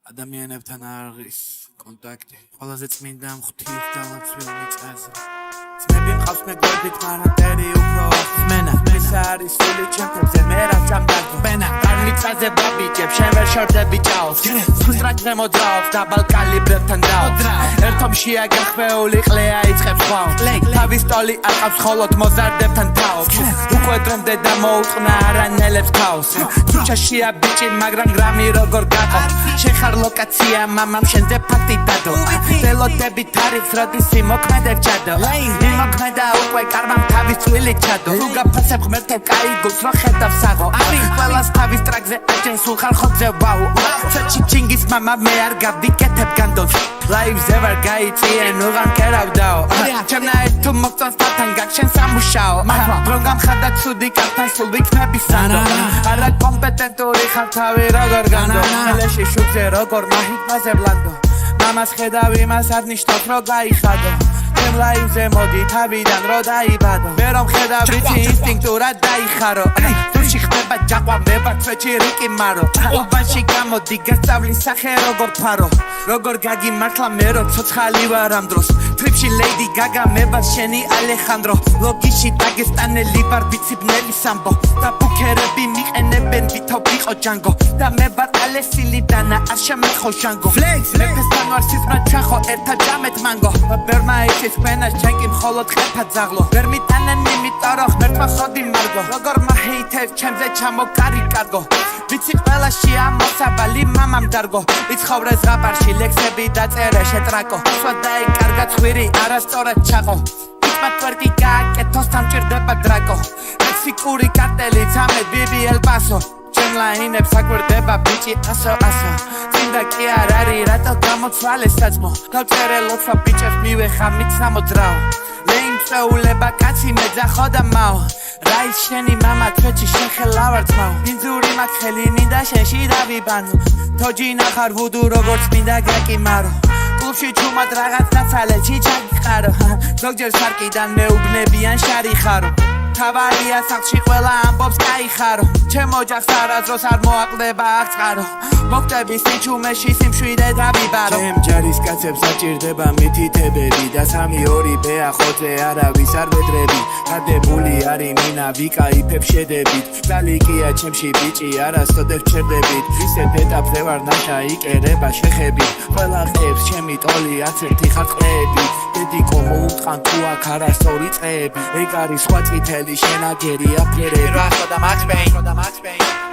ადამიანებთან არ არის კონტაქტი ყველაზე წმინდა ღვთის დავაცველ მიწაზე ძმები მყავს მეგობრებით მაგრამ ტერი უფრო ახსმენა ეს არის სული ჩემებზე მე რა წამბარგო მენა არ მიწაზე ბაბიჭებს შენ ვერ შორდები ჭაობს ფუსტრაკზე მოძრაობს დაბალ კალიბრებთან დაობს ერთომშია გახმეული ყლეა იწყებს ხვავს თავის ტოლი აყავს ხოლოდ მოზარდებთან თაობს უკვე დრომდე და მოუწყნა არანელებს თავს თუჩაშია ბიჭი მაგრამ გრამი როგორ გაყო შენ ხარ ლოკაცია მამამ შენზე ფაქტი დადო ველოდებით არის როდის იმოქმედებ ჩადო იმოქმედა უკვე კარმამ თავის წვილი ჩადო თუ გაფასებ ღმერთთან კაი გულს რო ხედავ საღო არის ყველას თავის ტრაკზე აჭენ სულ ხარ ხოძე ვაუ ცოტში ჩინგის მამა მე არ გავიკეთებ განდონს ლაივზე ვარ გაიწიენ უღან კერავდაო ჩემნაირ თუ მოგწონს თათან გაგშენ სამუშაო რომ გამხადა ცუდი კართან სულ ვიქნები სანდო არა კომპეტენტური ხარ თავი როგორ განდო მელეში შუქზე როგორ მაჰიტმაზე ვლანდო მამას ხედავ იმას არ ნიშნავს რო გაიხადო ჩემ ლაივზე მოდი თავიდან რო დაიბადო მე რომ ხედავ ვიცი ინსტინქტურად დაიხარო თუში ხდება ჯაყვა მე ვარ წვეჩი რიკი მარო უბანში გამოდი გასწავლის სახე როგორ ფარო როგორ გაგიმართლა მე რო ცოცხალი ვარ ამ დროს ტრიპში ლეიდი გაგა მე ვარ შენი ალეხანდრო ლოგიში დაგესტანელი ვარ ვიცი ბნელი სამბო და ბუქერები მიყენებენ ვითომ ვიყო ჯანგო და მე ვარ ალესილი დანა არ შემეხო ჟანგო მეფესთან ვარ სიფრა ჩახო ერთად ჯამეთ მანგო ბერმა ის მენას ჩემ კი მხოლოდ ხეფა ძაღლო ვერ მიტანენ იმიტომ რომ ღმერთმა ხოდი მარგო როგორ მაჰეითებს ჩემზე ჩამოკარი კარგო ვიცი ყველაში ამოსაბალი მამამ დარგო იცხოვრე ზღაპარში ლექსები დაწერე შეტრაკო სხვა დაიკარგა ცხვირი არასწორად ჩაყო იცმა კვერტი გააკეთო სამჭირდება დრაკო მექსიკური კარტელი ცამეთ ბიბი ელპასო ჩემ ლაინებს აკვირდება ბიჭი ასო წინდა კი არ არის რატო გამოცვალე საძმო გავწერე ლოცვა ბიჭებს მივეხა მიცნა მოძრაო ლეინ წეულება კაცი მეძახო და მაო რაის შენი მამა თვეჩი შენ ხელა ვარ ძმაო ბინძური მაქვს ხელი მინდა შენში დავიბანო თოჯინა ხარ ვუდუ როგორც მინდა გაკიმარო კლუბში ჩუმად რაღაც დაცალეთში ჩაგიყარო ზოგჯერ სარკიდან მეუბნებიან შარი ხარო თავარია სახლში ყველა ამბობს გაიხარო ჩემ ოჯახს არასდროს არ მოაკლდება აღწყარო მოხდები სიჩუმეში სიმშვიდე დავიბარო ჩემ ჯარისკაცებს საჭირდება მითითებები და 3-2 ბეა ხოძე არავის არ ვედრები გადებული არის მინა ვიკაიფებ შედებით ძალიკია ჩემში ბიჭი არასოდეს ჩერდებით ისეთ ეტაპზე ვარ ნაშა იკერება შეხები ყველა ხებს ჩემი ტოლი აცერთი ხარწყეები დედიკო მოუტყან თუ აქ არასწორი წეები ეგ არის სხვა წითელი შენაგერი აფერები რა ხოდა მაქსბეინ